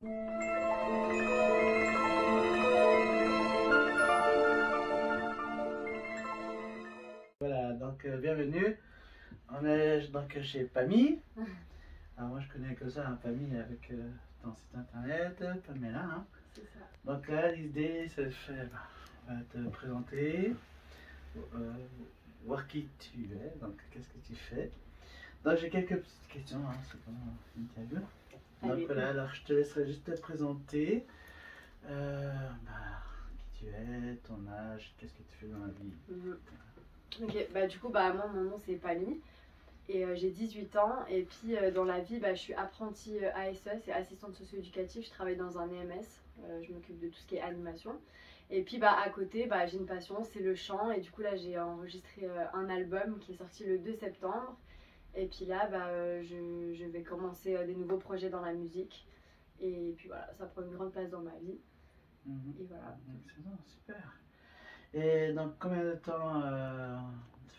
Voilà, donc bienvenue. On est donc chez PAMI. Alors moi je connais que ça, hein, PAMI avec ton site internet, Pamela. Hein. C'est ça. Donc là l'idée c'est de faire, on va te présenter, voir qui tu es, donc qu'est-ce que tu fais. Donc j'ai quelques petites questions, hein, c'est comme une interview. Donc Allez. voilà, alors je te laisserai juste te présenter. Qui tu es, ton âge, qu'est-ce que tu fais dans la vie. Ok, du coup, moi, mon nom c'est Pammy et j'ai 18 ans. Et puis dans la vie, je suis apprentie ASE, c'est assistante socio-éducative. Je travaille dans un EMS, je m'occupe de tout ce qui est animation. Et puis à côté, j'ai une passion, c'est le chant. Et du coup, là, j'ai enregistré un album qui est sorti le 2 septembre. Et puis là, je vais commencer des nouveaux projets dans la musique. Et puis voilà, ça prend une grande place dans ma vie. Et voilà. Excellent, super. Et donc combien de temps, ça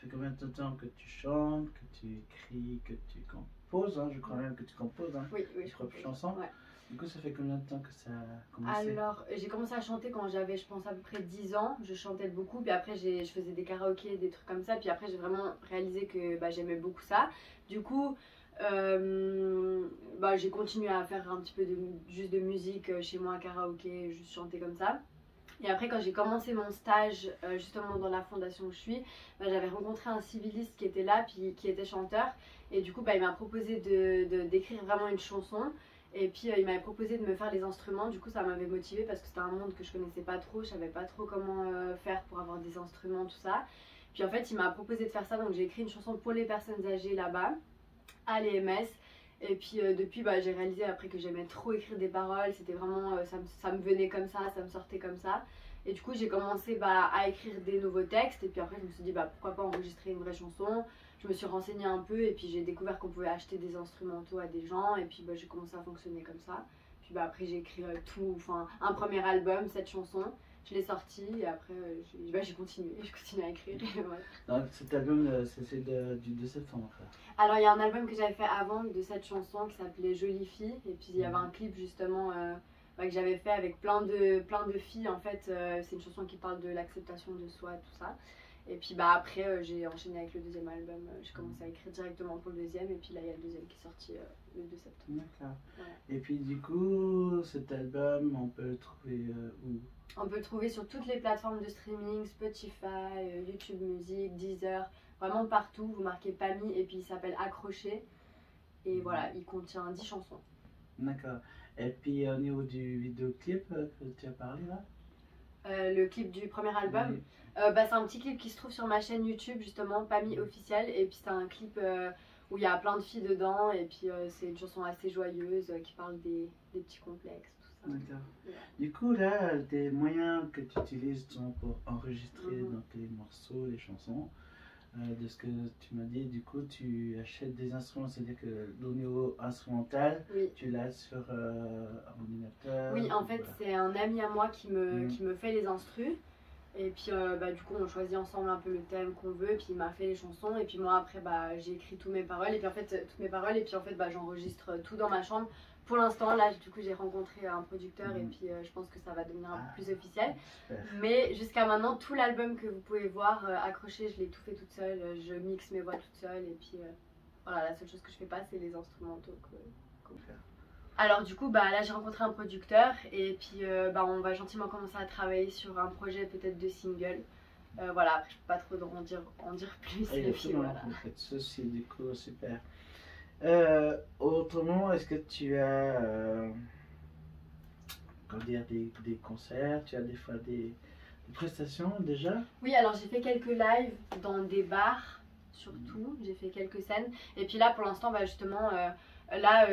fait combien de temps que tu chantes, que tu écris, que tu composes, hein, je crois même que tu composes, hein, Oui, tes propres chansons. Ouais. Du coup, ça fait combien de temps que ça a commencé? Alors, j'ai commencé à chanter quand j'avais, je pense, à peu près 10 ans. Je chantais beaucoup, puis après, je faisais des karaokés, des trucs comme ça. Puis après, j'ai vraiment réalisé que j'aimais beaucoup ça. Du coup, j'ai continué à faire un petit peu juste de musique chez moi, karaoké, juste chanter comme ça. Et après, quand j'ai commencé mon stage, justement dans la fondation où je suis, j'avais rencontré un civiliste qui était là, puis qui était chanteur. Et du coup, il m'a proposé d'écrire vraiment une chanson. Et puis il m'avait proposé de me faire les instruments, du coup ça m'avait motivée parce que c'était un monde que je connaissais pas trop, je savais pas trop comment faire pour avoir des instruments, tout ça. Puis en fait il m'a proposé de faire ça, donc j'ai écrit une chanson pour les personnes âgées là-bas, à l'EMS. Et puis depuis j'ai réalisé après que j'aimais trop écrire des paroles, c'était vraiment, ça me venait comme ça me sortait comme ça. Et du coup j'ai commencé à écrire des nouveaux textes, et puis après je me suis dit pourquoi pas enregistrer une vraie chanson. Je me suis renseignée un peu et puis j'ai découvert qu'on pouvait acheter des instrumentaux à des gens, et puis j'ai commencé à fonctionner comme ça. Puis après j'ai écrit un premier album, 7 chansons, je l'ai sorti et après j'ai continué à écrire. Donc cet album c'est du 2 septembre. Alors il y a un album que j'avais fait avant de 7 chansons qui s'appelait Jolie Fille, et puis il y avait un clip justement que j'avais fait avec plein de filles en fait. C'est une chanson qui parle de l'acceptation de soi, tout ça. Et puis après j'ai enchaîné avec le deuxième album, j'ai commencé à écrire directement pour le deuxième, et puis là il y a le deuxième qui est sorti le 2 septembre. D'accord. Voilà. Et puis du coup cet album on peut le trouver où? On peut le trouver sur toutes les plateformes de streaming, Spotify, YouTube Music, Deezer, vraiment partout. Vous marquez Pammy et puis il s'appelle Accroché. Et voilà, il contient 10 chansons. D'accord. Et puis au niveau du vidéoclip que tu as parlé là? Le clip du premier album, Oui. c'est un petit clip qui se trouve sur ma chaîne YouTube justement, Pammy officielle. Et puis c'est un clip où il y a plein de filles dedans, et puis c'est une chanson assez joyeuse qui parle des petits complexes. D'accord. Yeah. Du coup, là, des moyens que tu utilises pour enregistrer donc, les morceaux, les chansons, de ce que tu m'as dit, du coup, tu achètes des instruments, c'est-à-dire que au niveau instrumental, Oui. tu l'as sur un ordinateur. Oui, en fait, voilà. c'est un ami à moi qui me fait les instrus. Et puis du coup on choisit ensemble un peu le thème qu'on veut, et puis il m'a fait les chansons, et puis moi après j'ai écrit toutes mes paroles, et puis en fait j'enregistre tout dans ma chambre. Pour l'instant là du coup j'ai rencontré un producteur, et puis je pense que ça va devenir un peu plus officiel. Super. Mais jusqu'à maintenant tout l'album que vous pouvez voir accroché, je l'ai tout fait toute seule, je mixe mes voix toute seule, et puis voilà, la seule chose que je fais pas c'est les instrumentaux qu'on fait. Alors du coup là j'ai rencontré un producteur, et puis on va gentiment commencer à travailler sur un projet peut-être de single. Voilà, après je peux pas trop en dire plus. Et puis voilà. ceci du coup super. Autrement, est-ce que tu as comment dire, des concerts, tu as des fois des prestations déjà? Oui, alors j'ai fait quelques lives dans des bars surtout, j'ai fait quelques scènes, et puis là pour l'instant justement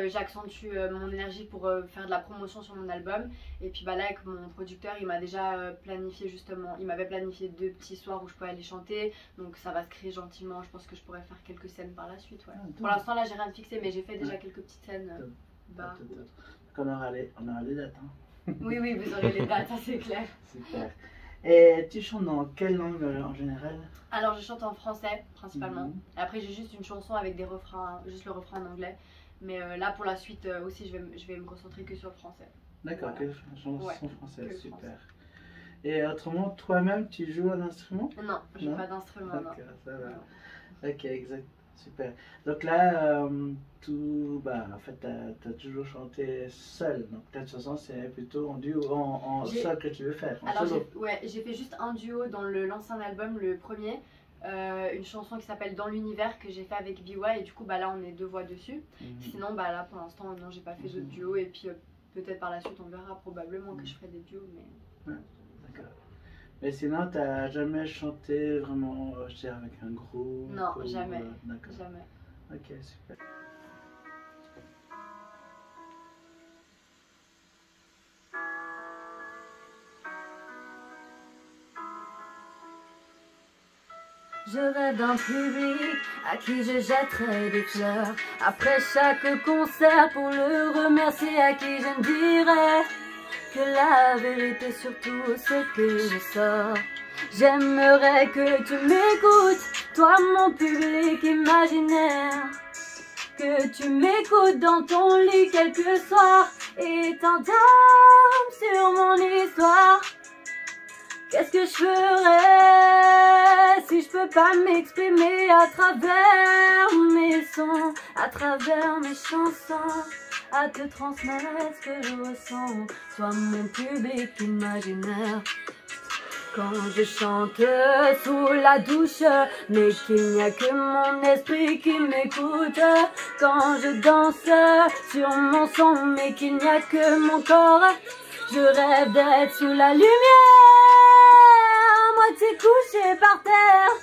j'accentue mon énergie pour faire de la promotion sur mon album. Et puis là avec mon producteur il m'a déjà planifié justement, il m'avait planifié 2 petits soirs où je pourrais aller chanter, donc ça va se créer gentiment. Je pense que je pourrais faire quelques scènes par la suite, ouais. Pour l'instant là j'ai rien de fixé, mais j'ai fait déjà quelques petites scènes bars. On aura les dates, hein. Oui, vous aurez les dates, ça c'est clair. Super. Et tu chantes dans quelle langue en général? Alors je chante en français principalement. Après j'ai juste une chanson avec des refrains, juste le refrain en anglais. Mais là, pour la suite aussi, je vais me concentrer que sur le français. D'accord, Voilà. que chanson Ouais, française, que super. français. Et autrement, toi-même, tu joues un instrument? Non, j'ai Non. pas d'instrument, non. D'accord, ça va. Non. Ok, exact, super. Donc là, en fait, t'as toujours chanté seul. Donc ta chanson, c'est plutôt en duo, en J'ai- seul que tu veux faire, en Alors, solo. j'ai fait juste un duo dans l'ancien album, le premier. Une chanson qui s'appelle Dans l'univers que j'ai fait avec Biwa et du coup là on est 2 voix dessus. Mhm. Sinon là pour l'instant non, j'ai pas fait d'autres duos et puis peut-être par la suite on verra probablement que je ferai des duos mais D'accord. Mais sinon, t'as jamais chanté vraiment, je dirais, avec un groupe? non, ou, jamais. D'accord. Jamais. Ok, super. Je rêve d'un public à qui je jetterai des fleurs après chaque concert pour le remercier, à qui je ne dirai que la vérité sur tout ce que je sors. J'aimerais que tu m'écoutes, toi mon public imaginaire, que tu m'écoutes dans ton lit quelques soirs et t'endormes sur mon histoire. Qu'est-ce que je ferais si je peux pas m'exprimer à travers mes sons, à travers mes chansons, à te transmettre ce que je ressens, toi mon public imaginaire. Quand je chante sous la douche, mais qu'il n'y a que mon esprit qui m'écoute. Quand je danse sur mon son, mais qu'il n'y a que mon corps. Je rêve d'être sous la lumière, moitié couché par terre.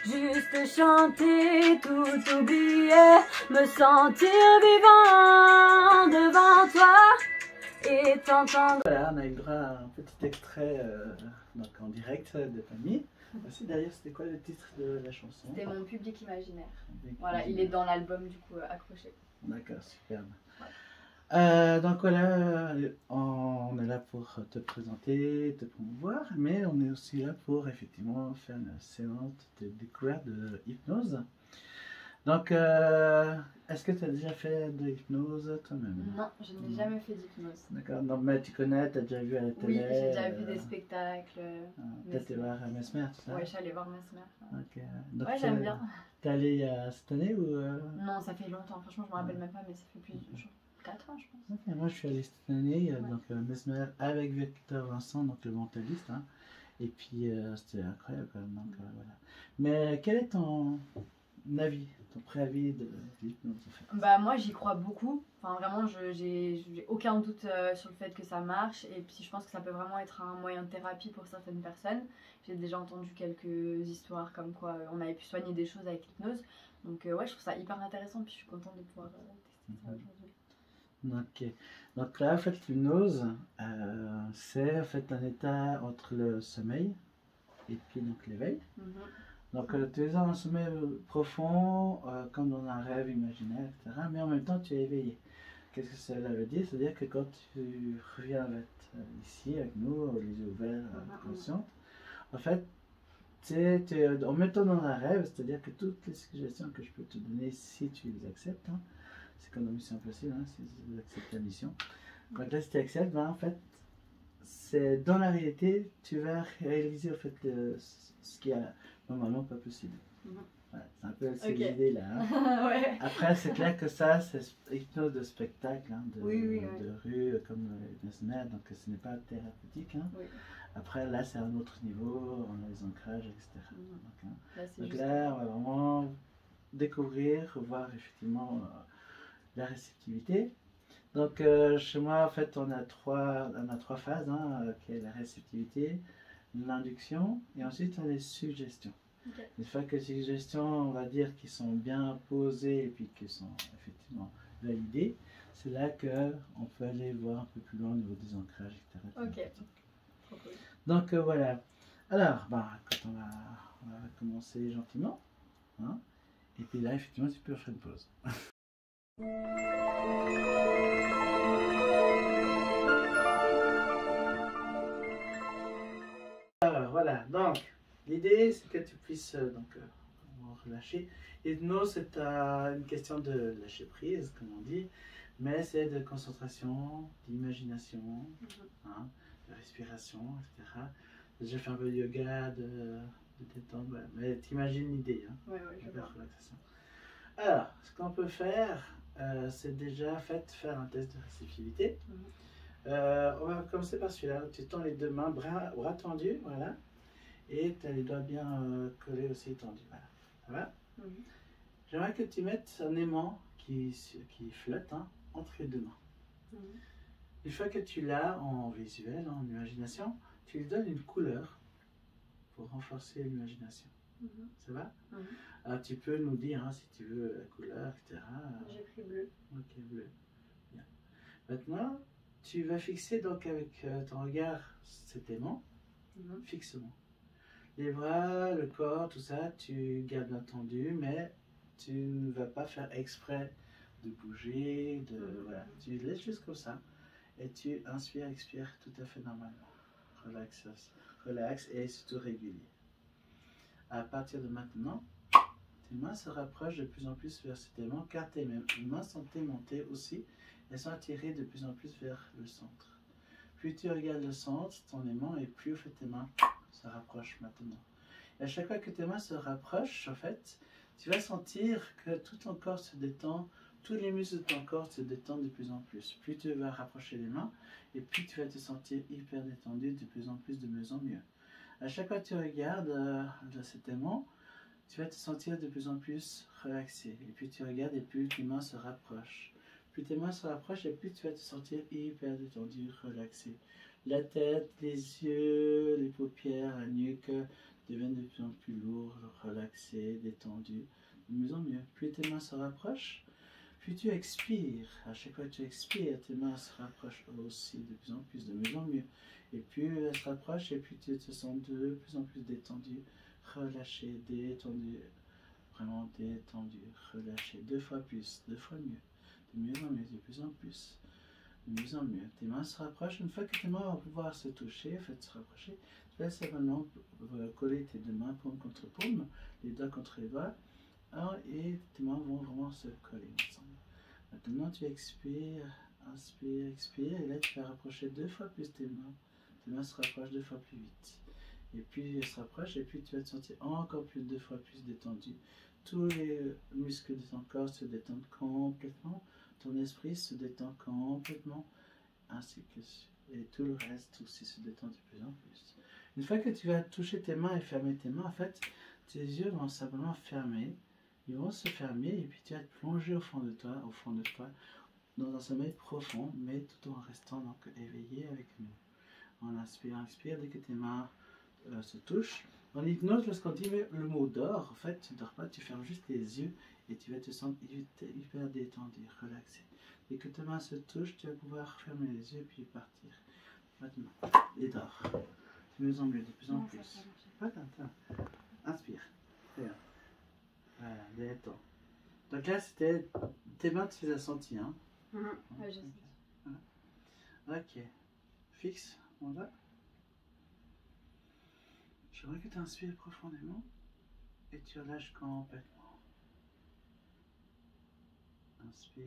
Juste chanter, tout oublier, me sentir vivant devant toi et t'entendre. Voilà, on a eu droit à un petit extrait donc en direct de Pammy. Aussi, d'ailleurs, c'était quoi le titre de la chanson? C'était mon public imaginaire. Public Voilà, il est dans l'album du coup accroché. D'accord, superbe. Ouais. Donc voilà, on est là pour te présenter, te promouvoir, mais on est aussi là pour effectivement faire une séance de découverte de hypnose. Donc, est-ce que tu as déjà fait de l'hypnose toi-même? Non, je n'ai jamais fait d'hypnose. D'accord, donc mais tu connais, tu as déjà vu à la télé? Oui, j'ai déjà vu des spectacles. Tu été voir Mesmer, tout ça? Ouais, je suis allée voir Mesmer. Ok. Donc, Ouais, j'aime bien. T'es allé il y a cette année ou Non, ça fait longtemps, franchement, je me rappelle même pas, mais ça fait plus de 4 ans, je pense. Ok, moi je suis allé cette année, Ouais. donc Mesmer avec Victor Vincent, donc le mentaliste, hein, et puis c'était incroyable quand même, donc voilà. Mais quel est ton avis, ton préavis de l'hypnose en fait? Bah moi j'y crois beaucoup, enfin vraiment j'ai aucun doute sur le fait que ça marche et puis je pense que ça peut vraiment être un moyen de thérapie pour certaines personnes. J'ai déjà entendu quelques histoires comme quoi on avait pu soigner des choses avec l'hypnose, donc ouais je trouve ça hyper intéressant puis je suis contente de pouvoir tester ça aujourd'hui. Ok, donc là en fait l'hypnose c'est en fait un état entre le sommeil et puis donc l'éveil. Donc tu es dans un sommeil profond, comme dans un rêve imaginaire, etc. Mais en même temps tu es éveillé. Qu'est-ce que cela veut dire? C'est-à-dire que quand tu reviens ici avec nous, les yeux ouverts, consciente, en fait, en mettant dans un rêve, c'est-à-dire que toutes les suggestions que je peux te donner, si tu les acceptes, hein, c'est comme dans Mission Impossible, hein, si tu acceptes la mission. Donc là, si tu acceptes, ben, en fait, c'est dans la réalité, tu vas réaliser en fait ce qui est normalement pas possible. Voilà, c'est un peu cette idée-là. Hein. Ouais. Après, c'est clair que ça, c'est hypnose de spectacle, hein, de Oui, de rue, comme Mesmer, donc ce n'est pas thérapeutique. Hein. Oui. Après, là, c'est un autre niveau, on a les ancrages, etc. Donc Là, là, on va vraiment découvrir, voir effectivement la réceptivité. Donc, chez moi, en fait, on a trois phases, hein, qui est la réceptivité, l'induction, et ensuite on a les suggestions. Okay. Une fois que les suggestions, on va dire, qui sont bien posées et puis qui sont effectivement validées, c'est là qu'on peut aller voir un peu plus loin au niveau des ancrages, etc. Ok. Donc voilà. Alors, quand on va commencer gentiment. Hein, et puis là, effectivement, tu peux faire une pause. Alors, voilà. Donc, l'idée, c'est que tu puisses relâcher. Hypnose, c'est une question de lâcher prise, comme on dit, mais c'est de concentration, d'imagination, hein, de respiration, etc. J'ai fait un peu de yoga, de détente, voilà. Mais t'imagines l'idée, hein, Ouais, je de vois. relaxation. Alors, ce qu'on peut faire, c'est déjà faire un test de réceptivité. On va commencer par celui-là. Tu tends les deux mains, bras tendus, voilà. Et tu as les doigts bien collés aussi tendus, voilà. Ça va? J'aimerais que tu mettes un aimant qui flotte, hein, entre les deux mains. Une fois que tu l'as en visuel, en imagination, tu lui donnes une couleur pour renforcer l'imagination. Ça va? Alors tu peux nous dire, hein, si tu veux la couleur, etc. J'ai pris bleu. Ok, bleu. Bien. Maintenant, tu vas fixer donc avec ton regard cet aimant, fixement. Les bras, le corps, tout ça, tu gardes bien tendu, mais tu ne vas pas faire exprès de bouger, voilà. Tu laisses juste comme ça et tu inspires, expires tout à fait normalement. Relax et surtout régulier. À partir de maintenant, tes mains se rapprochent de plus en plus vers cet aimant car tes mains sont aimantées aussi et sont attirées de plus en plus vers le centre. Plus tu regardes le centre, ton aimant, et plus tes mains se rapprochent maintenant. Et à chaque fois que tes mains se rapprochent, en fait, tu vas sentir que tout ton corps se détend, tous les muscles de ton corps se détendent de plus en plus. Plus tu vas rapprocher les mains, et plus tu vas te sentir hyper détendu, de plus en mieux. À chaque fois que tu regardes cet aimant, tu vas te sentir de plus en plus relaxé. Et puis tu regardes, et plus tes mains se rapprochent. Plus tes mains se rapprochent, et plus tu vas te sentir hyper détendu, relaxé. La tête, les yeux, les paupières, la nuque deviennent de plus en plus lourds, relaxés, détendus, de mieux en mieux. Plus tes mains se rapprochent, plus tu expires. À chaque fois que tu expires, tes mains se rapprochent aussi de plus en plus, de mieux en mieux. Et plus elles se rapprochent, et plus tu te sens de plus en plus détendu, relâché, détendu, vraiment détendu, relâché, 2 fois plus, 2 fois mieux, de mieux en mieux, de plus en plus. De mieux en mieux. Tes mains se rapprochent. Une fois que tes mains vont pouvoir se toucher, se rapprocher, tu vas simplement coller tes deux mains paume contre paume, les doigts contre les doigts, et tes mains vont vraiment se coller ensemble. Maintenant, tu expires, inspire, expire, et là tu vas rapprocher 2 fois plus tes mains. Tes mains se rapprochent 2 fois plus vite. Et puis elles se rapprochent, et puis tu vas te sentir encore plus, 2 fois plus détendu. Tous les muscles de ton corps se détendent complètement. Ton esprit se détend complètement, ainsi que et tout le reste aussi se détend de plus en plus. Une fois que tu vas toucher tes mains et fermer tes mains, en fait, tes yeux vont simplement fermer, ils vont se fermer, et puis tu vas te plonger au fond de toi, dans un sommeil profond, mais tout en restant donc éveillé avec nous. On inspire, dès que tes mains se touchent. En hypnose, lorsqu'on dit le mot dors, en fait, tu ne dors pas, tu fermes juste les yeux et tu vas te sentir hyper détendu, relaxé. Dès que tes mains se touchent, tu vas pouvoir fermer les yeux et puis partir. Maintenant, et dors. De mieux en mieux, de plus en plus. Attends. Inspire. Voilà, détends. Donc là, c'était tes mains, tu les as senties, hein? Ouais, j'ai senti. Voilà. Ok. Fixe, on va. J'aimerais que tu inspires profondément et tu relâches complètement. Inspire,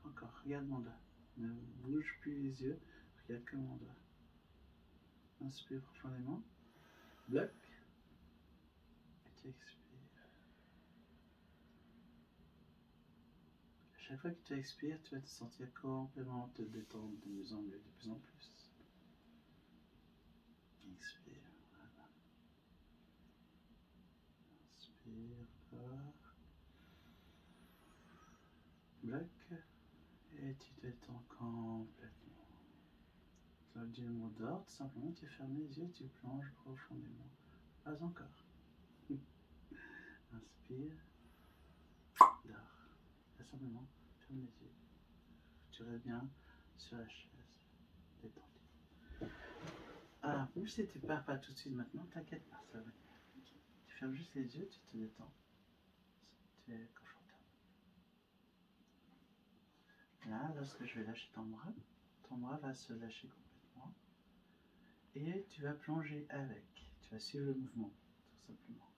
encore, regarde mon doigt. Ne bouge plus les yeux, regarde que mon doigt. Inspire profondément, bloc, et tu expires. À chaque fois que tu expires, tu vas te sentir complètement te détendre de mieux en mieux, de plus en plus. Expire, voilà. Inspire, encore. Bloc, et tu te détends complètement. Tu vas dire le mot d'ordre, simplement tu fermes les yeux, tu plonges profondément. Pas encore. Inspire, dors. Là, simplement, ferme les yeux. Tu reviens sur la chaise, détendu. Ah, même si tu pars pas tout de suite maintenant, t'inquiète pas, ça va venir. Tu fermes juste les yeux, tu te détends. Tu es confortable. Là, lorsque je vais lâcher ton bras va se lâcher complètement. Et tu vas plonger avec. Tu vas suivre le mouvement, tout simplement.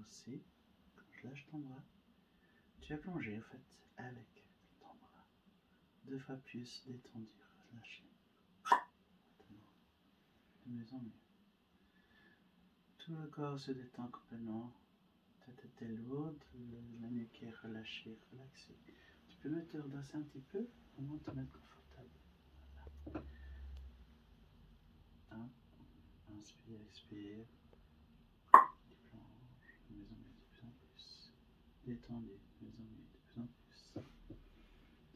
aussi, quand je lâche ton bras, tu vas plonger en fait avec ton bras. 2 fois plus détendu, relâché. Maintenant, de mieux en mieux. Tout le corps se détend complètement. Ta tête est lourde, la nuque est relâchée, relaxée. Tu peux même te redresser un petit peu, au moins te mettre confortable. Voilà. Inspire, expire. Tu plonges, de mieux en mieux, de plus en plus. Détendu, de mieux en mieux, de plus en plus.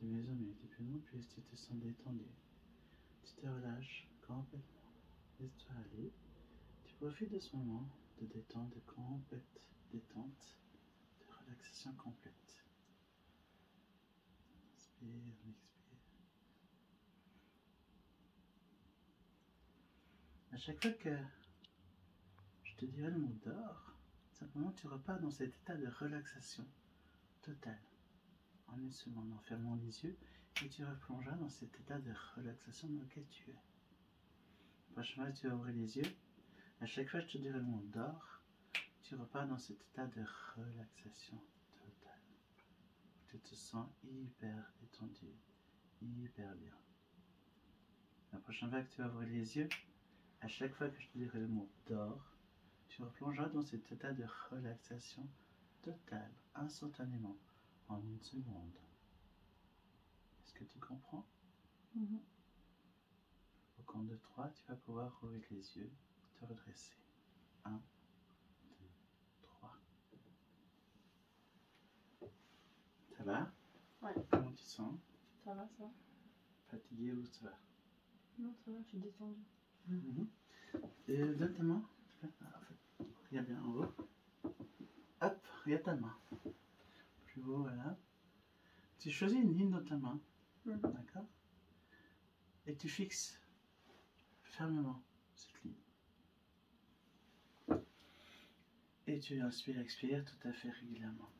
De mieux en mieux, de plus en plus, tu te sens détendu. Tu te relâches complètement. Laisse-toi aller. Tu profites de ce moment de détente, de complète détente, de relaxation complète. Inspire, expire. À chaque fois que je te dirai le mot d'or, simplement tu repars dans cet état de relaxation totale. En une seconde, en fermant les yeux, et tu replongeras dans cet état de relaxation dans lequel tu es. La prochaine fois que tu vas ouvrir les yeux, à chaque fois que je te dirai le mot d'or, tu repars dans cet état de relaxation totale. Tu te sens hyper détendu, hyper bien. La prochaine fois que tu vas ouvrir les yeux, à chaque fois que je te dirai le mot d'or, tu replongeras dans cet état de relaxation totale, instantanément, en une seconde. Est-ce que tu comprends? Au compte de 3, tu vas pouvoir ouvrir les yeux, te redresser. 1, 2, 3. Ça va? Ouais. Comment tu te sens? Ça va, ça va. Fatigué ou ça va? Non, ça va, je suis détendue. Et donne ta main. Regarde bien en haut. Hop, regarde ta main. Plus haut, voilà. Tu choisis une ligne dans ta main. D'accord? Et tu fixes fermement cette ligne. Et tu inspires, expires tout à fait régulièrement.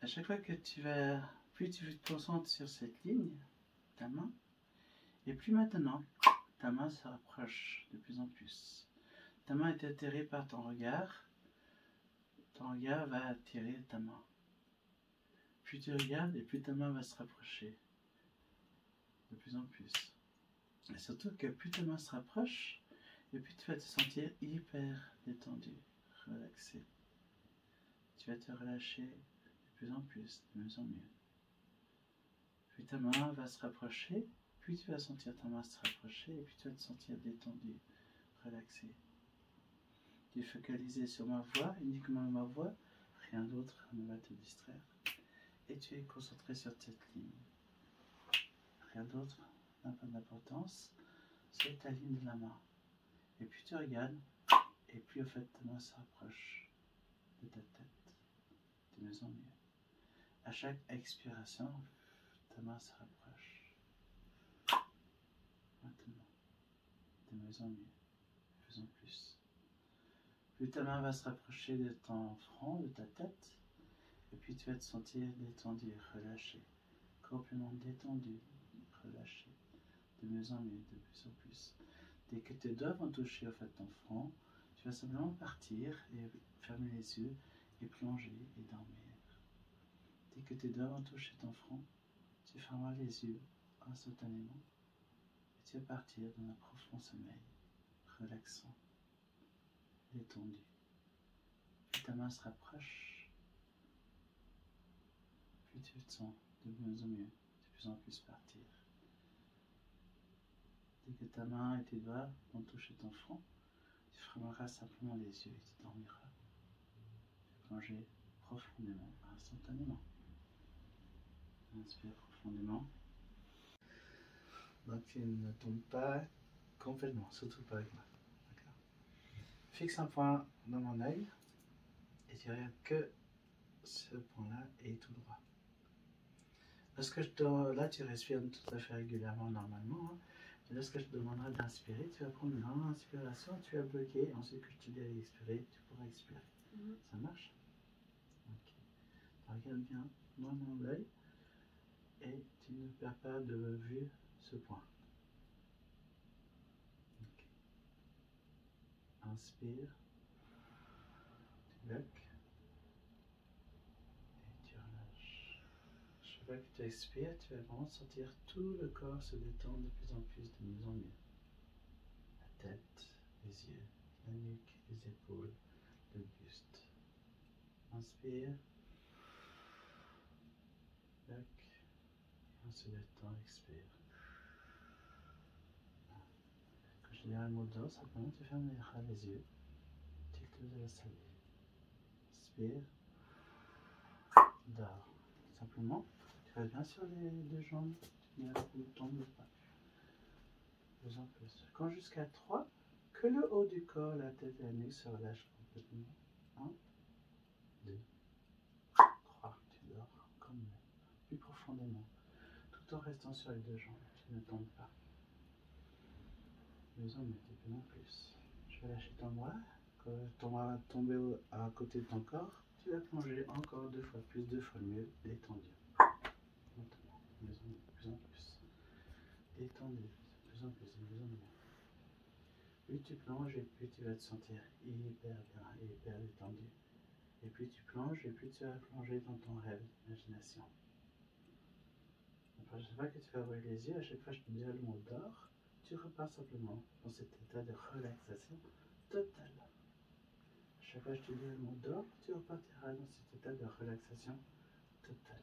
À chaque fois que plus tu te concentres sur cette ligne, ta main, et plus maintenant, ta main se rapproche de plus en plus. Ta main est attirée par ton regard va attirer ta main. Plus tu regardes, et plus ta main va se rapprocher de plus en plus. Et surtout que plus ta main se rapproche, et plus tu vas te sentir hyper détendu, relaxé. Tu vas te relâcher de plus en plus, de mieux en mieux. Plus ta main va se rapprocher, plus tu vas sentir ta main se rapprocher, et puis tu vas te sentir détendu, relaxé. Tu es focalisé sur ma voix, uniquement ma voix, rien d'autre ne va te distraire. Et tu es concentré sur cette ligne. Rien d'autre n'a pas d'importance, c'est ta ligne de la main. Et plus tu regardes, et plus en fait ta main se rapproche de ta tête, de mieux en mieux. À chaque expiration, ta main se rapproche. Maintenant, de mieux en mieux, de plus en plus. Plus ta main va se rapprocher de ton front, de ta tête, et puis tu vas te sentir détendu, relâché, complètement détendu, relâché, de mieux en mieux, de plus en plus. Dès que tes doigts vont toucher en fait ton front, tu vas simplement partir et fermer les yeux et plonger et dormir. Dès que tes doigts vont toucher ton front, tu fermeras les yeux instantanément et tu vas partir dans un profond sommeil, relaxant, détendu. Plus ta main se rapproche, plus tu te sens de mieux en mieux, de plus en plus partir. Dès que ta main et tes doigts vont toucher ton front, tu fermeras simplement les yeux et tu dormiras. Tu vas plonger profondément, instantanément. Inspire profondément. Donc tu ne tombes pas complètement, surtout pas avec moi. D'accord. Fixe un point dans mon œil et tu regardes que ce point-là et tout droit. Lorsque là tu respires tout à fait régulièrement normalement. Hein. Et lorsque je te demanderai d'inspirer, tu vas prendre une inspiration, tu vas bloquer, et ensuite que je te dirai d'expirer, tu pourras expirer. Ça marche? Ok. Regarde bien dans mon œil et tu ne perds pas de vue ce point. Okay. Inspire, tu Bloc. Et tu relâches. Chaque fois que tu expires, tu vas vraiment sentir tout le corps se détendre de plus en plus, de mieux en mieux. La tête, les yeux, la nuque, les épaules, le buste. Inspire. Bloc. On se détend, expire. Quand je dirai le mot d'or, simplement tu fermeras les yeux. Tu closes la salive. Inspire. Dors. Simplement, tu restes bien sur les deux jambes. Tu ne tombes pas. De plus en plus. Quand jusqu'à 3, que le haut du corps, la tête et la nuque se relâchent complètement. 1, 2, 3. Tu dors comme plus profondément. Tout en restant sur les deux jambes. Tu ne tombes pas. Plus en plus, en plus. Je vais lâcher ton bras. Quand ton bras va tomber à côté de ton corps, tu vas plonger encore 2 fois plus, 2 fois mieux, détendu. Maintenant, plus en plus. Détendu, de plus en plus, de plus en plus. Plus tu plonges et plus tu vas te sentir hyper bien, hyper détendu. Et plus tu plonges et plus tu vas plonger dans ton rêve d'imagination. À chaque fois que tu vas ouvrir les yeux, à chaque fois que je te dirai le mot d'or, tu repars simplement dans cet état de relaxation totale. À chaque fois que je te dirai le mot d'or, tu repartiras dans cet état de relaxation totale.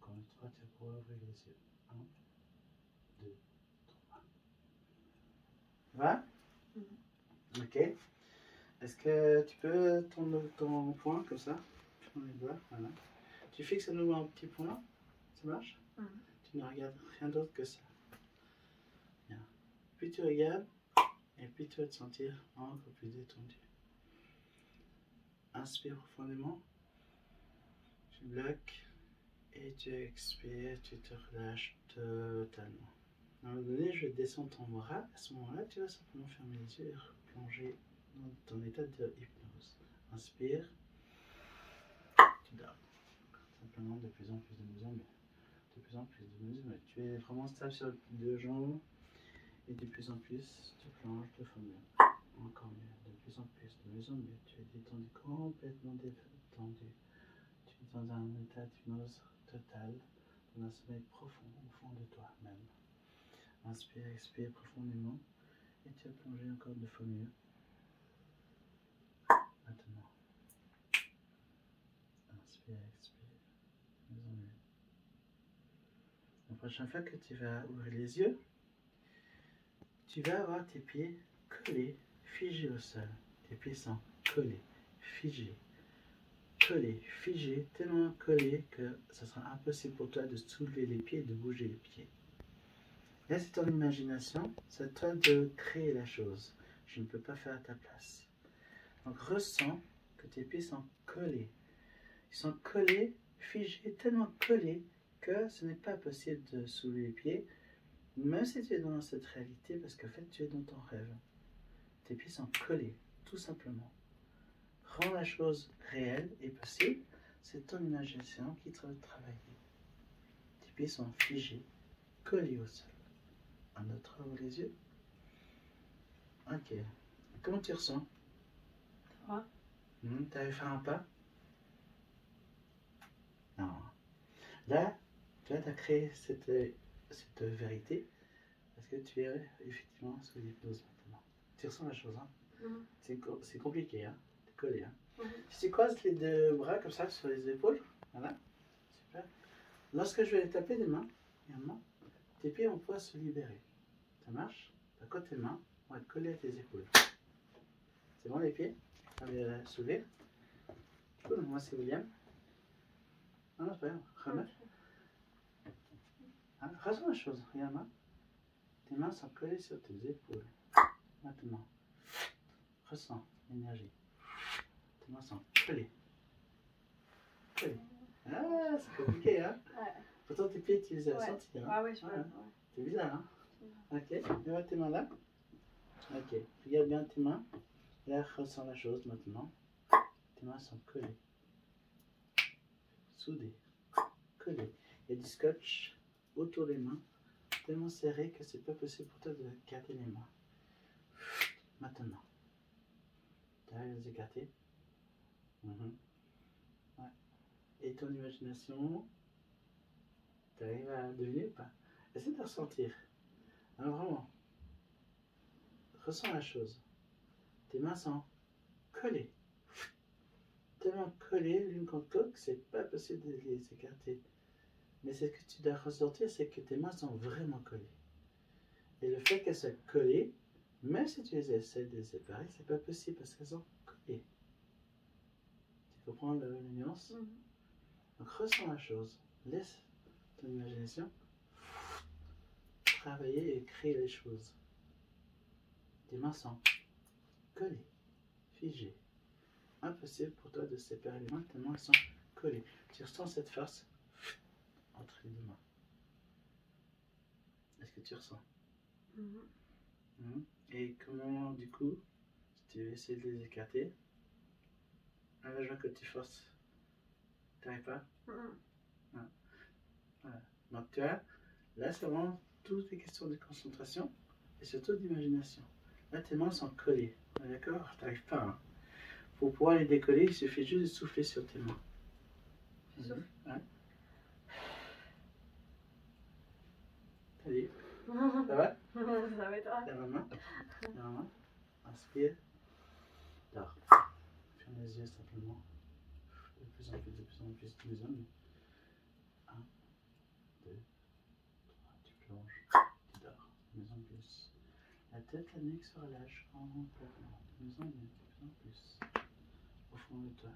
Encore une fois, tu vas pouvoir ouvrir les yeux. 1, 2, 3. Va? Ok. Est-ce que tu peux tendre ton poing comme ça? Dans les doigts, voilà. Tu fixes à nouveau un petit point. Ça marche? Tu ne regardes rien d'autre que ça. Bien. Puis tu regardes et puis tu vas te sentir encore plus détendu. Inspire profondément. Tu bloques et tu expires. Tu te relâches totalement. À un moment donné, je vais descendre ton bras. À ce moment-là, tu vas simplement fermer les yeux et plonger dans ton état de hypnose. Inspire. Tu dors. Simplement de plus en plus de mieux en mieux. De plus en plus de mieux en mieux. Tu es vraiment stable sur les deux jambes. Et de plus en plus, tu plonges de fois mieux. Encore mieux. De plus en plus, de mieux en mieux. Tu es détendu, complètement détendu. Tu es dans un état d'hypnose totale, dans un sommeil profond au fond de toi-même. Inspire, expire profondément. Et tu vas plonger encore 2 fois mieux. Maintenant. Inspire, expire. De mieux en mieux. La prochaine fois que tu vas ouvrir les yeux, tu vas avoir tes pieds collés, figés au sol. Tes pieds sont collés, figés, tellement collés que ce sera impossible pour toi de soulever les pieds et de bouger les pieds. Là, c'est ton imagination, c'est à toi de créer la chose. Je ne peux pas faire à ta place. Donc, ressens que tes pieds sont collés. Ils sont collés, figés, tellement collés que ce n'est pas possible de soulever les pieds, même si tu es dans cette réalité, parce qu'en fait, tu es dans ton rêve. Tes pieds sont collés, tout simplement. Rends la chose réelle et possible, c'est ton imagination qui te travaille. Tes pieds sont figés, collés au sol. Un autre, ouvre les yeux. Ok. Comment tu ressens? Froid. T'avais fait un pas? Non. Là, tu as créé cette vérité parce que tu es effectivement sous l'hypnose maintenant. Tu ressens la chose, hein? C'est compliqué, hein? T'es collé, hein? Tu croises les deux bras comme ça sur les épaules. Voilà. Super. Lorsque je vais taper des mains, tes pieds vont pouvoir se libérer. Ça marche? D'accord, tes mains vont être collées à tes épaules. C'est bon les pieds? On va les soulever. Cool, moi c'est William. Ah non, c'est pas grave. Remets. Ah, ressens la chose, regarde-moi. Tes mains sont collées sur tes épaules. Maintenant, ressens l'énergie. Tes mains sont collées. Collées. Ah, c'est compliqué, hein? Ouais. Pourtant tes pieds, tu les as sentis, hein? Ah ouais, je peux. Ouais. C'est bizarre, hein? Ok, mets tes mains là. Ok, regarde bien tes mains. Là, ressens la chose maintenant. Tes mains sont collées. Soudées. Collées. Il y a du scotch autour des mains, tellement serré que c'est pas possible pour toi de garder les mains. Maintenant, Tu arrives à les écarter. Ouais. Et ton imagination, tu arrives à deviner ou pas? Essaie de ressentir. Hein, vraiment. Ressens la chose. Tes mains sont collées. Tellement collées l'une contre l'autre que c'est pas possible de les écarter. Mais ce que tu dois ressentir, c'est que tes mains sont vraiment collées. Et le fait qu'elles soient collées, même si tu les essaies de les séparer, c'est pas possible parce qu'elles sont collées. Tu comprends la nuance? Donc ressens la chose. Laisse ton imagination travailler et créer les choses. Tes mains sont collées, figées. Impossible pour toi de séparer les mains tellement elles sont collées. Tu ressens cette force entre les deux mains. Est-ce que tu ressens? Et comment, du coup, si tu essaies de les écarter, à la joie que tu forces, tu n'arrives pas? Non. Voilà. Donc tu vois, là c'est vraiment toutes les questions de concentration et surtout d'imagination. Là tes mains sont collées, d'accord? Tu n'arrives pas. Hein. Pour pouvoir les décoller, il suffit juste de souffler sur tes mains. Tu souffles? Ouais. Allez. Ça va? Ça va et toi? Lève la main. Lève la main. Inspire. Dors. Ferme les yeux simplement. De plus en plus, de plus en plus, deux hommes. 1, 2, 3, tu plonges, tu dors. De plus en plus. La tête, la nuque se relâche complètement. De plus en plus. Au fond de toi.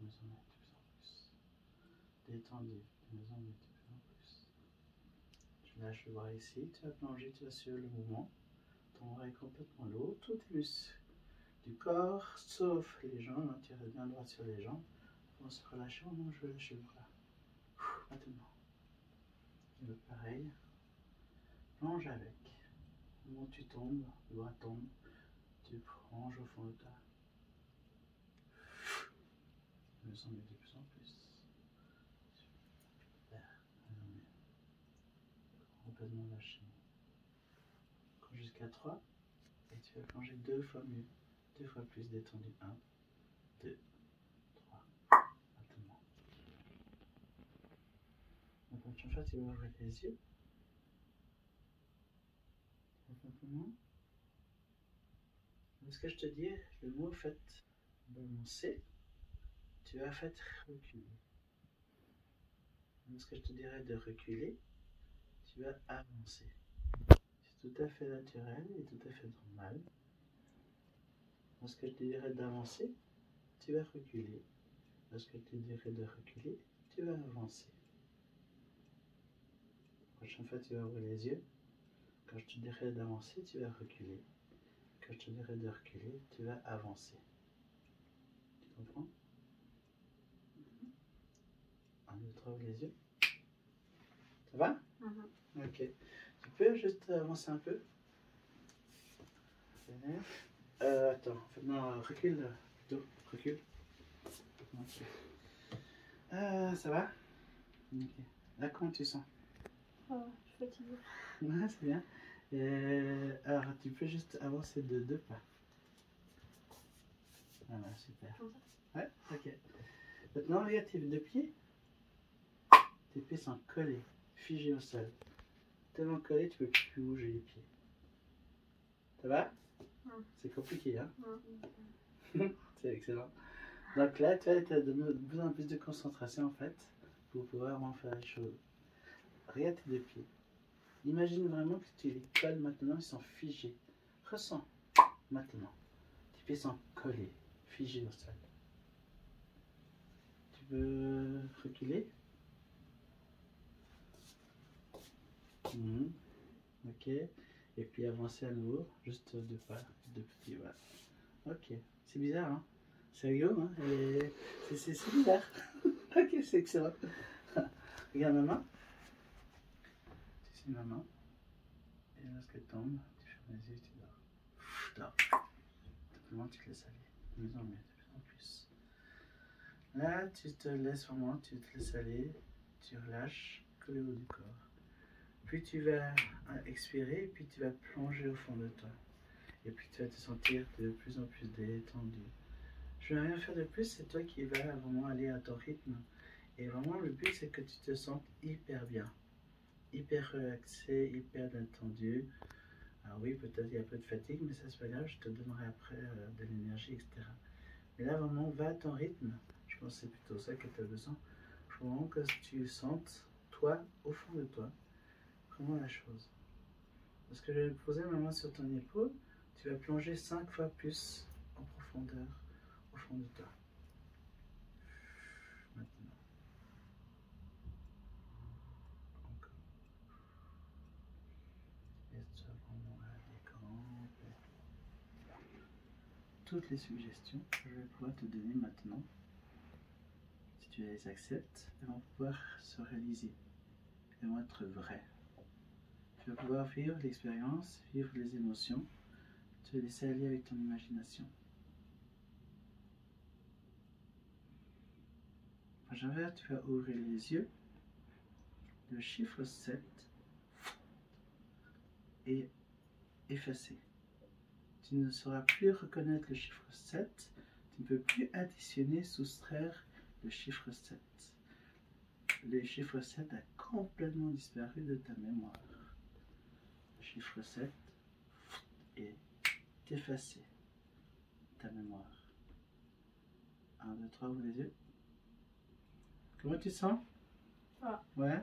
De plus en plus. Détendu. De plus en plus. Tu lâches le bras ici, tu vas plonger, tu vas suivre le mouvement. Ton bras est complètement lourd, tous tes muscles du corps, sauf les jambes, hein, tu restes bien droit sur les jambes, vont se relâcher au moment où je vais lâcher le bras. Maintenant. Et l'autre pareil, plonge avec. Au moment où tu tombes, le bras tombe, tu plonges au fond de toi. Je me sens mieux de plus en plus. Super, mieux. Complètement lâché. Jusqu'à 3, et tu vas plonger 2 fois mieux, 2 fois plus détendu. 1, 2, 3. Maintenant. La prochaine fois, tu vas ouvrir les yeux. Simplement. Lorsque je te dis le mot fait balancer, tu vas fait reculer. Lorsque je te dirai de reculer, tu vas avancer. C'est tout à fait naturel et tout à fait normal. Lorsque je te dirai d'avancer, tu vas reculer. Lorsque je te dirai de reculer, tu vas avancer. La prochaine fois, tu vas ouvrir les yeux. Quand je te dirai d'avancer, tu vas reculer. Quand je te dirai de reculer, tu vas avancer. Tu comprends? 1, 2, 3, ouvre les yeux. Ça va? Ok. Tu peux juste avancer un peu? Attends, non, recule plutôt. Recule. Okay. Ça va? Ok. Là, comment tu sens? Oh, je suis fatiguée. Ouais, c'est bien. Alors, tu peux juste avancer de 2 pas. Voilà, super. Comme ça? Ouais, ok. Maintenant, regarde tes 2 pieds. Tes pieds sont collés, figés au sol. Tellement collés, tu peux plus bouger les pieds. Ça va? C'est compliqué, hein? C'est excellent. Donc là, tu as de plus en plus de concentration, en fait, pour pouvoir vraiment faire les choses. Regarde tes 2 pieds. Imagine vraiment que tu les colles maintenant, ils sont figés. Ressens maintenant. Tes pieds sont collés, figés au sol. Tu peux reculer? Ok. Et puis avancer à nouveau, juste 2 pas, 2 petits pas. Ok. C'est bizarre, hein? C'est rigolo, hein? Et c'est bizarre. Ok, c'est excellent. Regarde ma main. Tu sais ma main. Et lorsqu'elle tombe, tu fermes les yeux et tu dors. Dors. Simplement, tu te laisses aller. De plus en mieux, de plus en plus. Là, tu te laisses vraiment, tu te laisses aller. Tu relâches, coller au haut du corps. Puis tu vas expirer, puis tu vas plonger au fond de toi. Et puis tu vas te sentir de plus en plus détendu. Je ne vais rien faire de plus, c'est toi qui vas vraiment aller à ton rythme. Et vraiment, le but, c'est que tu te sentes hyper bien, hyper relaxé, hyper détendu. Alors oui, peut-être il y a un peu de fatigue, mais ça c'est pas grave, je te donnerai après de l'énergie, etc. Mais là, vraiment, va à ton rythme. Je pense que c'est plutôt ça que tu as besoin. Il faut vraiment que tu sentes, toi, au fond de toi, comment la chose. Parce que je vais poser ma main sur ton épaule, tu vas plonger 5 fois plus en profondeur au fond de toi. Maintenant, encore. Laisse-toi vraiment aller complètement. Toutes les suggestions que je vais pouvoir te donner maintenant, si tu les acceptes, elles vont pouvoir se réaliser. Elles vont être vraies. Tu vas pouvoir vivre l'expérience, vivre les émotions, te laisser aller avec ton imagination. À travers, tu vas ouvrir les yeux. Le chiffre 7 est effacé. Tu ne sauras plus reconnaître le chiffre 7. Tu ne peux plus additionner, soustraire le chiffre 7. Le chiffre 7 a complètement disparu de ta mémoire. Le chiffre 7 est effacé de ta mémoire. 1, 2, 3, ouvre les yeux. Comment tu te sens? Ah. Ouais.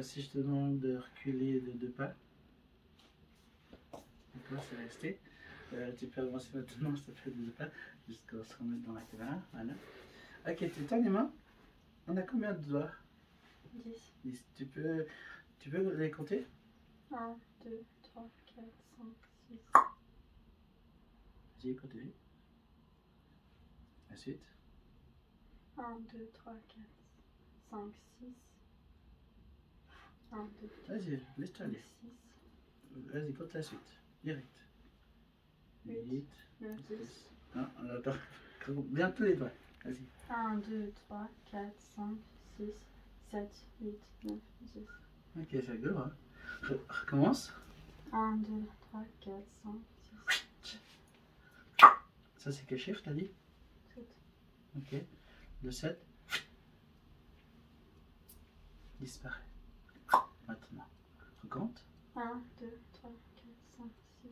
Si je te demande de reculer de 2 pas. D'accord, c'est resté. Tu peux avancer maintenant, ça fait 2 pas, jusqu'à se remettre dans la caméra. Voilà. Ok, tu tends les mains. On a combien de doigts? 10. 10. Tu peux les compter? 1, 2, 3, 4, 5, 6. Vas-y, continue. Ensuite. 1, 2, 3, 4, 5, 6. 1, 2, 3, Vas-y, laisse-toi aller. 6. Vas-y, compte la suite. Direct. 8, 9, 10. 10. Non, attends. Bien tous les doigts. Vas-y. 1, 2, 3, 4, 5, 6, 7, 8, 9, 10. Ok, c'est rigolo, hein. Recommence. 1, 2, 3, 4, 5, 6. Ça, c'est quel chiffre, t'as dit? 7. Ok. Le 7 disparaît. Maintenant. Recompte. 1, 2, 3, 4, 5, 6, 7,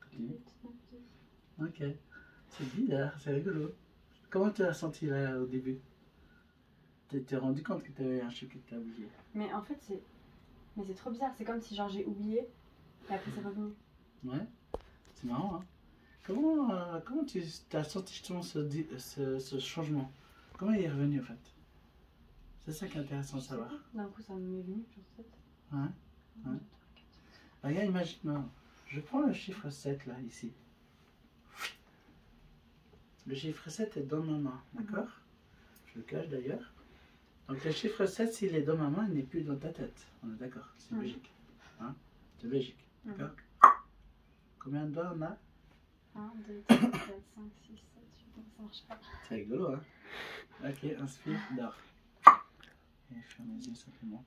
Continue. 8, 9, 10. Ok. C'est bizarre, c'est rigolo. Comment tu as senti là au début? Tu t'es rendu compte que tu avais un chiffre que tu as oublié? Mais en fait, c'est trop bizarre. C'est comme si genre j'ai oublié et après c'est revenu. Ouais. C'est marrant, hein. Comment tu as senti justement ce changement? Comment il est revenu en fait? C'est ça qui est intéressant de savoir. D'un coup, ça m'est venu, genre 7. Ouais. Ouais. Regarde, imagine, je prends le chiffre 7 là, ici. Le chiffre 7 est dans ma main, d'accord? Je le cache d'ailleurs. Donc le chiffre 7, s'il est dans ma main, il n'est plus dans ta tête. On est d'accord, c'est logique. Hein? C'est logique, d'accord? Combien de doigts on a? 1, 2, 3, 4, 5, 6, 7, 8, 9, ça marche pas. C'est rigolo, hein? Ok, inspire, dors. Et ferme les yeux simplement.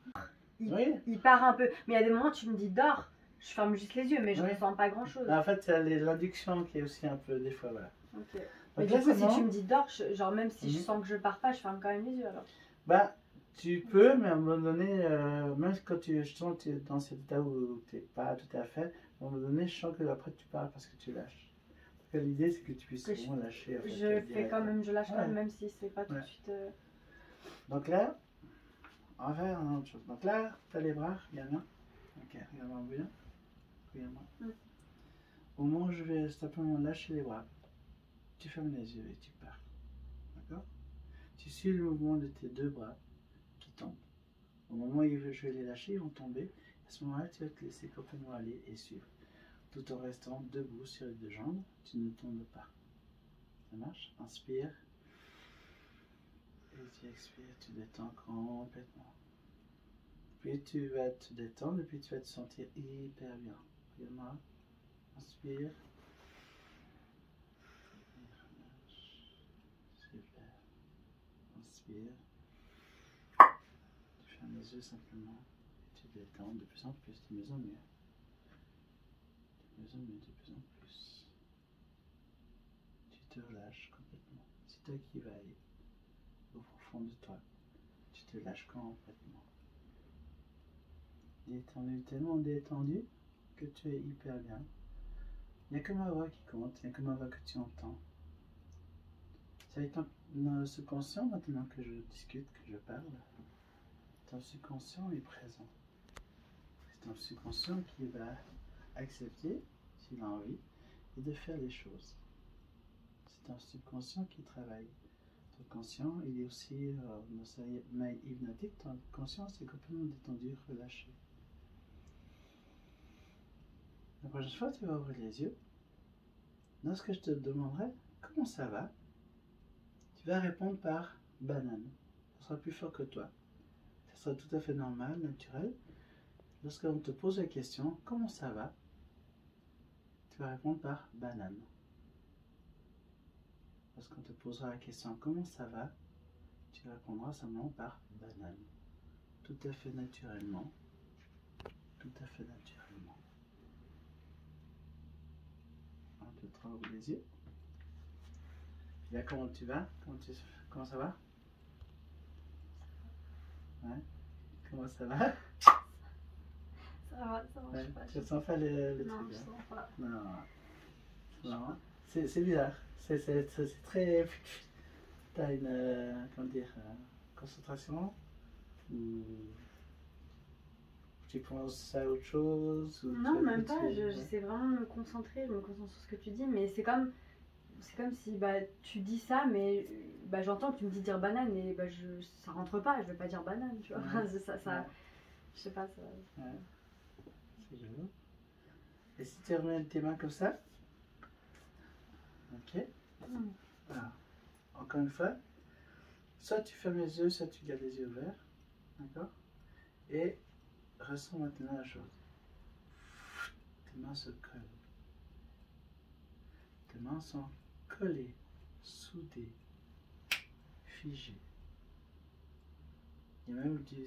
Il part un peu. Mais il y a des moments où tu me dis dors. Je ferme juste les yeux, mais je ne ressens pas grand chose. En fait, c'est l'induction qui est aussi un peu des fois, voilà. Ok. Mais Donc du là, coup, c'est si bon. tu me dis dors, genre même si je sens que je pars pas, je ferme quand même les yeux alors. Bah, tu peux, mais à un moment donné, même quand tu sens que tu es dans cet état où tu n'es pas tout à fait, à un moment donné, je sens que après tu parles parce que tu lâches. Parce que l'idée, c'est que tu puisses vraiment lâcher. En fait, je fais quand même, je lâche quand même si c'est pas tout de suite. Donc là, on va faire une autre chose. Donc là, tu as les bras, regarde bien. Ok, regarde-moi bien. Regarde-moi. Au moment où je vais simplement lâcher les bras, tu fermes les yeux et tu pars. D'accord? Tu suis le mouvement de tes 2 bras qui tombent. Au moment où je vais les lâcher, ils vont tomber. À ce moment-là, tu vas te laisser complètement aller et suivre. Tout en restant debout sur les 2 jambes, tu ne tombes pas. Ça marche? Inspire. Et tu expires, tu détends complètement. Puis tu vas te détendre et puis tu vas te sentir hyper bien. Regarde-moi. Inspire. Super. Inspire. Tu fermes les yeux simplement. Et tu détends de plus en plus, de mieux en mieux. plus en mieux, de plus en plus. Tu te relâches complètement. C'est toi qui vas aller au fond de toi. Tu te lâches complètement. Détendu, tellement détendu que tu es hyper bien. Il n'y a que ma voix qui compte, il n'y a que ma voix que tu entends. C'est avec ton subconscient maintenant que je discute, que je parle. Ton subconscient est présent. C'est ton subconscient qui va accepter, s'il a envie, et de faire les choses. C'est ton subconscient qui travaille. Ton conscient, il est aussi dans sa maille hypnotique. Ton conscience est complètement détendu, relâché. La prochaine fois, tu vas ouvrir les yeux. Lorsque je te demanderai comment ça va, tu vas répondre par banane. Ça sera plus fort que toi. Ça sera tout à fait normal, naturel. Lorsqu'on te pose la question comment ça va, tu vas répondre par banane. Lorsqu'on te posera la question comment ça va, tu répondras simplement par banane. Tout à fait naturellement. Tout à fait naturellement. 1, 2, 3, ouvre les yeux. Là, comment tu vas? Comment ça va? Ouais. Comment ça va? Ça va, Ouais. je sais pas. Tu ne sens pas le Non, truc? je sens pas. Non. Non. C'est bizarre. C'est très. T'as une. Comment dire? Concentration? Ou tu penses à autre chose? Ou Non, tu même pas. ouais. J'essaie vraiment de me concentrer. Je me concentre sur ce que tu dis. Mais c'est comme si bah, tu dis ça, mais bah, j'entends que tu me dis dire banane et bah, ça rentre pas. Je vais pas dire banane, tu vois. Ouais. Ouais. Je sais pas. Ça... Ouais. C'est joli. Et si tu remets tes mains comme ça? Ok. Alors, encore une fois, soit tu fermes les yeux, soit tu gardes les yeux ouverts. D'accord? Et ressens maintenant la chose. Tes mains se collent. Tes mains sont collées, soudées, figées. Il y a même du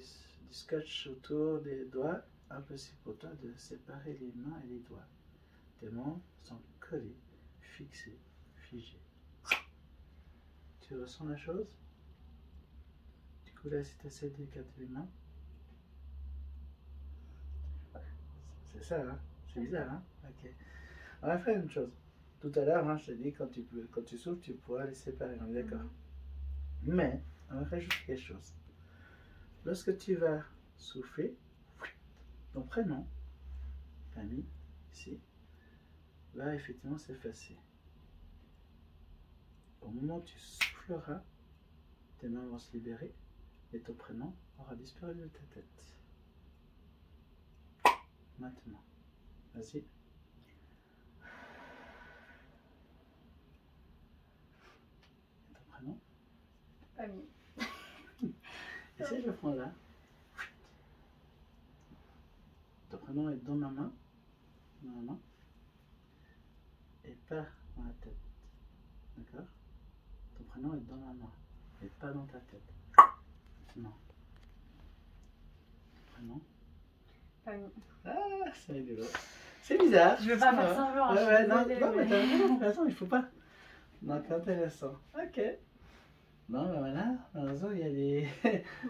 scotch autour des doigts, impossible pour toi de séparer les mains et les doigts. Tes mains sont collées, fixées, figées. Tu ressens la chose? Du coup là, si tu essaies d'écarter les mains, c'est ça, hein? C'est bizarre, hein? Ok. On va faire une chose. Tout à l'heure, hein, je t'ai dit, quand tu souffles, tu pourras les séparer, on est d'accord? Mais, on va rajouter quelque chose. Lorsque tu vas souffler, ton prénom, famille, ici, va effectivement s'effacer. Au moment où tu souffleras, tes mains vont se libérer et ton prénom aura disparu de ta tête. Maintenant, vas-y. Et ton prénom? Famille. Essaye de le prendre là. Ton prénom est dans ma main. Dans la main. Et pas dans la tête. D'accord? Ton prénom est dans la main. Et pas dans ta tête. Maintenant. Ton prénom. Famille. Ah, c'est rigolo. C'est bizarre. Je veux pas faire semblant. Ouais, non, désolée, non, mais... mais attends, il faut pas. Donc, intéressant. Ok. Non, mais voilà, malheureusement, il y a des.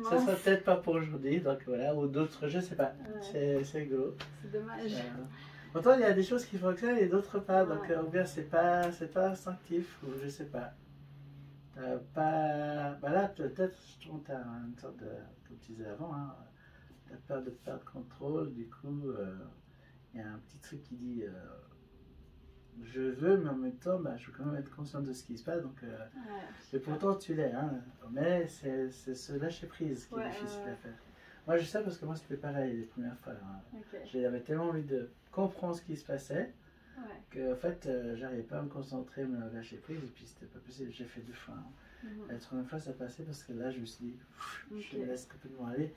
Ça sera peut-être pas pour aujourd'hui, donc voilà, ou d'autres, je sais pas. Ouais. C'est rigolo. C'est dommage. Pourtant, il y a des choses qui fonctionnent et d'autres pas, donc Ouais. ou bien c'est pas instinctif, ou je sais pas. T'as pas. Bah là, peut-être, je trouve que t'as une sorte de. Comme tu disais avant, hein, t'as peur de perdre contrôle, du coup, il y a un petit truc qui dit. Je veux, mais en même temps, bah, je veux quand même être conscient de ce qui se passe. Donc, et pourtant, tu l'es. Hein, mais c'est ce lâcher prise qui est difficile à faire. Moi, je sais parce que moi, c'était pareil les premières fois. Hein. J'avais tellement envie de comprendre ce qui se passait que, en fait, j'arrivais pas à me concentrer, me lâcher prise. Et puis, c'était pas possible. J'ai fait 2 fois. Hein. La troisième fois, ça passait parce que là, je me suis dit, je me laisse complètement aller.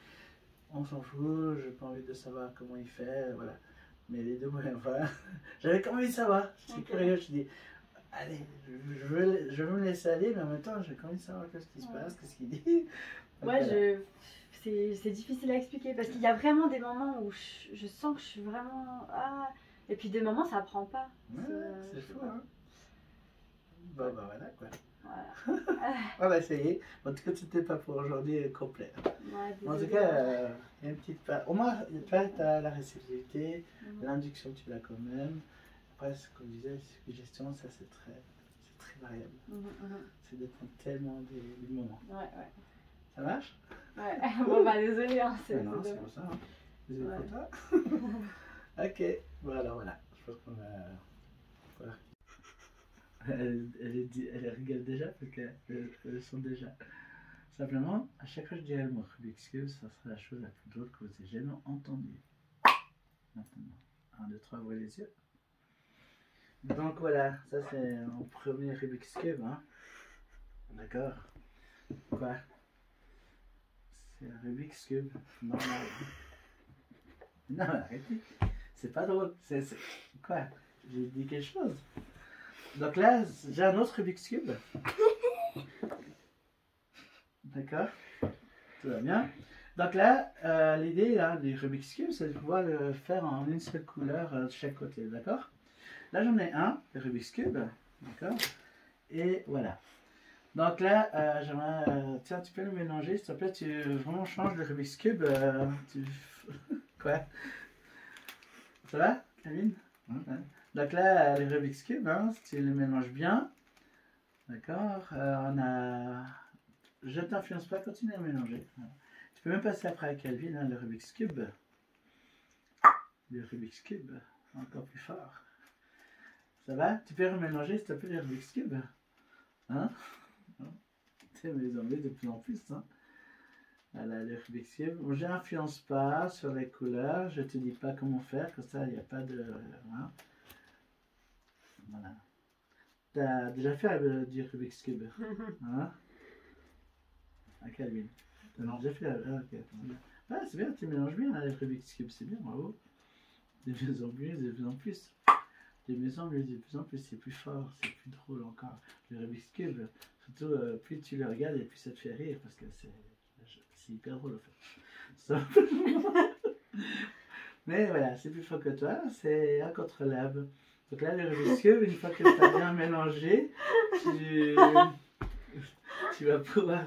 On s'en fout, j'ai pas envie de savoir comment il fait. Voilà. Mais les 2 premières fois, j'avais quand même envie de savoir. J'étais curieux, je dis, allez, je veux me laisser aller, mais en même temps, j'ai quand même envie de savoir ce qui se passe, qu'est-ce qu'il dit. Donc, c'est difficile à expliquer parce qu'il y a vraiment des moments où je sens que je suis vraiment. Et puis des moments, ça prend pas. Ouais, c'est fou, hein. Bon, bah voilà quoi. Voilà. On va essayer. En tout cas, c'était pas pour aujourd'hui complet. Ouais, En tout désolée. cas, il y a une petite part. Au moins, tu as la réceptivité, Mhm. l'induction, tu l'as quand même. Après, ce qu'on disait, la suggestion, ça c'est très variable. Mhm, mhm. Ça dépend tellement du moment. Ouais, ouais. Ça marche? Ouais. Bon, bah désolé, hein, Non, non, c'est dommage. pour ça. Hein. Désolé Ouais. pour toi. Ok, bon alors voilà. Je pense qu'on va. Voilà. Elle rigole déjà parce qu'elle le sent déjà. Simplement, à chaque fois que je dirais le mot Rubik's Cube, ça sera la chose la plus drôle que vous ayez jamais entendue. Maintenant, 1, 2, 3, ouvrez les yeux. Donc voilà, ça c'est mon premier Rubik's Cube. Hein. D'accord? Quoi? C'est un Rubik's Cube normal. Non, arrêtez. C'est pas drôle. Quoi? J'ai dit quelque chose. Donc là, j'ai un autre Rubik's Cube. D'accord? Tout va bien. Donc là, l'idée là, du Rubik's Cube, c'est de pouvoir le faire en une seule couleur de chaque côté. D'accord? Là, j'en ai un, le Rubik's Cube. D'accord? Et voilà. Donc là, j'aimerais. Tiens, tu peux le mélanger, s'il te plaît. Tu vraiment changes le Rubik's Cube. Quoi? Ça va, Kevin? Ouais. Donc là, le Rubik's Cube, hein, tu le mélanges bien. D'accord? On a. Je ne t'influence pas, continue à mélanger. Voilà. Tu peux même passer après à Calvin, hein, le Rubik's Cube. Le Rubik's Cube, encore plus fort. Ça va? Tu peux remélanger, s'il te plaît, le Rubik's Cube? Hein? Tu sais, mais ils en mettent de plus en plus. Hein? Voilà, le Rubik's Cube. Bon, je n'influence pas sur les couleurs, je ne te dis pas comment faire, comme ça, il n'y a pas de. Hein? Voilà. Tu as déjà fait du Rubik's Cube? Hein? À Calvin. Tu as déjà fait. Ah, ok. Ah, c'est bien, tu mélanges bien le Rubik's Cube, c'est bien, bravo. De plus en plus, de plus en plus. De plus en plus, de plus en plus, c'est plus fort, c'est plus drôle encore. Le Rubik's Cube, surtout plus tu le regardes et plus ça te fait rire parce que c'est hyper drôle en fait. Mais voilà, c'est plus fort que toi, c'est incontrôlable. Donc là, le Rubik's Cube, une fois que tu as bien mélangé, tu vas pouvoir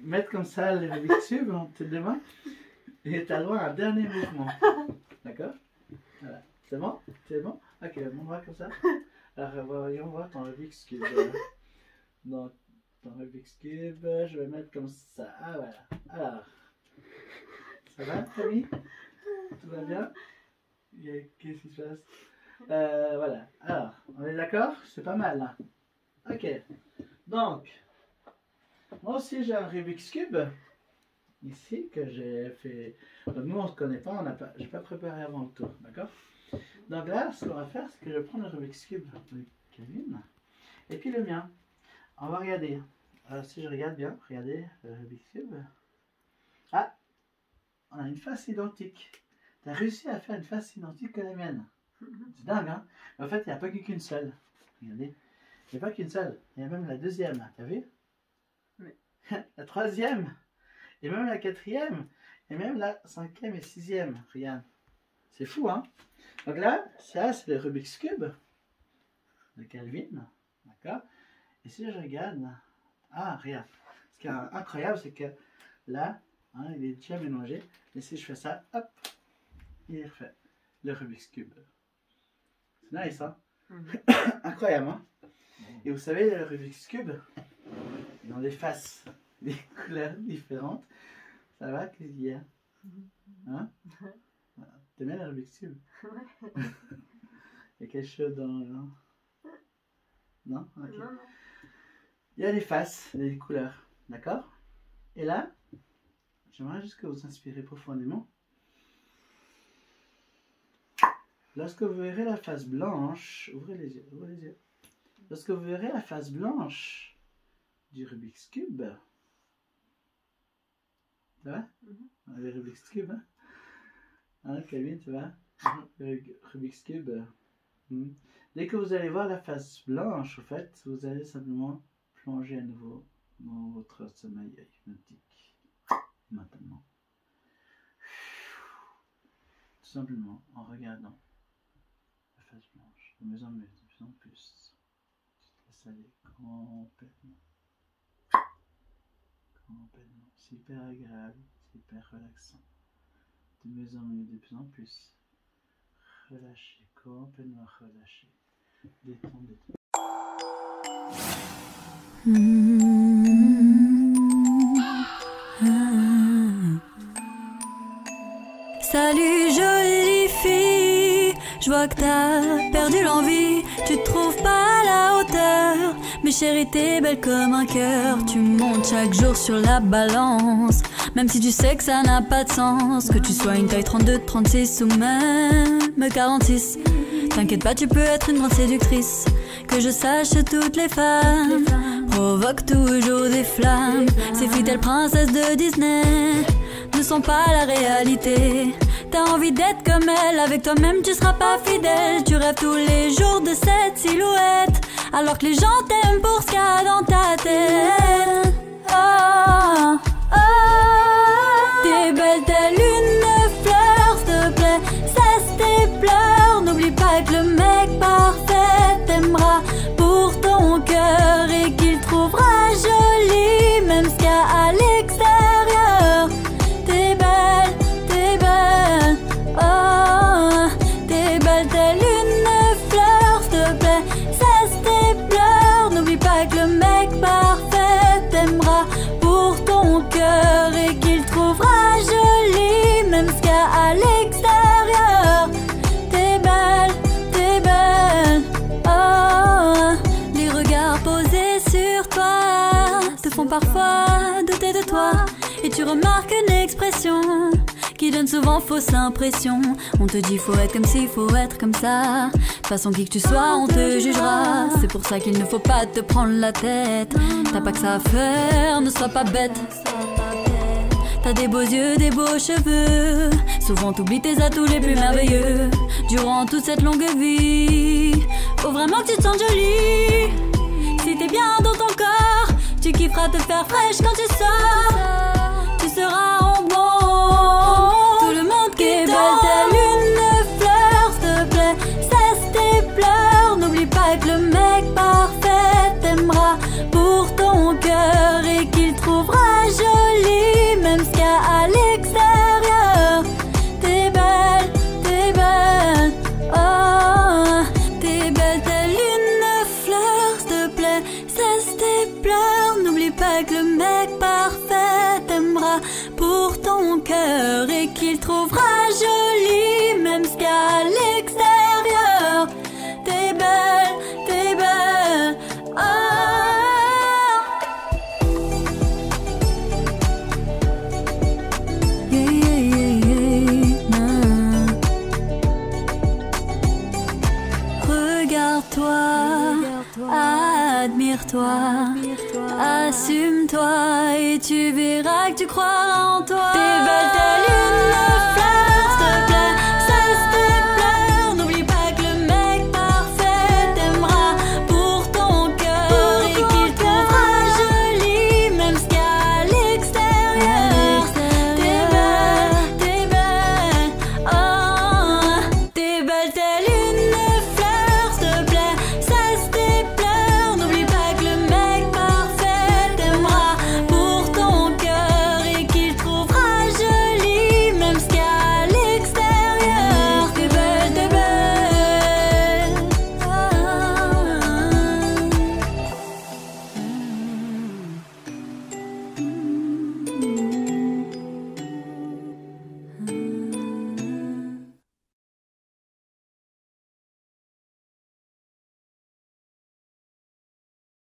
mettre comme ça le Rubik's Cube entre tes deux mains et tu as le droit à un dernier mouvement. D'accord? Voilà. C'est bon? C'est bon? Ok, on va comme ça. Alors, voyons voir ton Rubik's Cube. Donc, ton Rubik's Cube, je vais mettre comme ça. Ah, voilà. Alors, ça va, Camille? Tout va bien? Qu'est-ce qui se passe? Voilà. Alors, on est d'accord? C'est pas mal, là. Ok. Donc, moi aussi, j'ai un Rubik's Cube. Ici, que j'ai fait. Donc, nous, on se connaît pas, j'ai pas préparé avant le tour, d'accord? Donc là, ce qu'on va faire, c'est que je vais prendre le Rubik's Cube de Kevin et puis le mien. On va regarder. Alors, si je regarde bien, regardez le Rubik's Cube. Ah, on a une face identique. Tu as réussi à faire une face identique que la mienne. C'est dingue, hein? Mais en fait, il n'y a pas qu'une seule. Regardez. Il n'y a pas qu'une seule. Il y a même la deuxième. Tu as vu? Oui. La troisième. Et même la quatrième. Et même la cinquième et sixième. Regarde. C'est fou, hein? Donc là, ça, c'est le Rubik's Cube de Calvin. D'accord? Et si je regarde. Ah, regarde. Ce qui est incroyable, c'est que là, hein, il est déjà mélangé. Et si je fais ça, hop, il est refait. Le Rubik's Cube. C'est nice, hein? Incroyable, hein? Et vous savez, le Rubik's Cube, ils ont des faces, des couleurs différentes. Ça va? Qu'est-ce qu'il y a? Hein? T'aimes bien le Rubik's Cube? Il y a quelque chose dans. Non? Non? Ok. Non, non. Il y a des faces, des couleurs. D'accord? Et là, j'aimerais juste que vous inspirez profondément. Lorsque vous verrez la face blanche, ouvrez les yeux, ouvrez les yeux. Lorsque vous verrez la face blanche du Rubik's Cube, ça va? Le Rubik's Cube, hein? Hein, Kevin, ça va? Le Rubik's Cube. Dès que vous allez voir la face blanche, en fait, vous allez simplement plonger à nouveau dans votre sommeil hypnotique. Maintenant. Tout simplement en regardant face blanche, de mieux en mieux, de plus en plus. Tu te laisses aller complètement. Complètement. C'est hyper agréable, c'est hyper relaxant. De mieux en mieux, de plus en plus. Relâchez, complètement relâché. Détends, détends. Salut jolie fille, je vois que t'as perdu l'envie, tu te trouves pas à la hauteur. Mais chérie t'es belle comme un cœur, tu montes chaque jour sur la balance. Même si tu sais que ça n'a pas de sens, que tu sois une taille 32, 36 ou même 46. T'inquiète pas, tu peux être une grande séductrice. Que je sache, toutes les femmes provoquent toujours des flammes. Ces fidèles princesses de Disney ne sont pas la réalité. T'as envie d'être comme elle, avec toi-même tu seras pas fidèle. Tu rêves tous les jours de cette silhouette, alors que les gens t'aiment pour ce qu'il y a dans ta tête. Oh, oh, t'es belle telle une fleur, s'il te plaît, cesse tes pleurs. N'oublie pas que le mec parfait t'aimera pour ton cœur et qu'il trouvera jolie même ce qu'il y a à l'extérieur. T'es belle, oh, t'es belle telle une fleur, s'il te plaît, cesse tes pleurs. N'oublie pas que le mec parfait t'aimera pour ton cœur et qu'il trouvera jolie même ce qu'il y a à l'extérieur. T'es belle, oh, les regards posés sur toi te font parfois douter de toi. Et tu remarques une expression qui donne souvent fausse impression. On te dit faut être comme ci, faut être comme ça. De toute façon qui que tu sois, on te jugera. C'est pour ça qu'il ne faut pas te prendre la tête. T'as pas que ça à faire, ne sois pas bête. T'as des beaux yeux, des beaux cheveux. Souvent t'oublies tes atouts les plus merveilleux. Durant toute cette longue vie, faut vraiment que tu te sentes jolie. Si t'es bien dans ton corps, tu kifferas te faire fraîche quand tu sors. Tu seras en bon. Tout le monde qui est belle telle une fleur, s'il te plaît, cesse tes pleurs. N'oublie pas que le mec parfait t'aimera pour ton cœur et qu'il trouvera jolie même ce qu'il y a à l'extérieur. T'es belle, oh, t'es belle telle une fleur, s'il te plaît, cesse tes pleurs. N'oublie pas que le mec parfait t'aimera pour ton cœur et qu'il trouvera jolie même ce qu'il y a à l'extérieur. T'es belle, oh. Yeah, yeah, yeah, nah. Regarde-toi, admire-toi, assume-toi et tu verras que tu croiras en toi. T'es belle telle une fleur, s'il te plaît.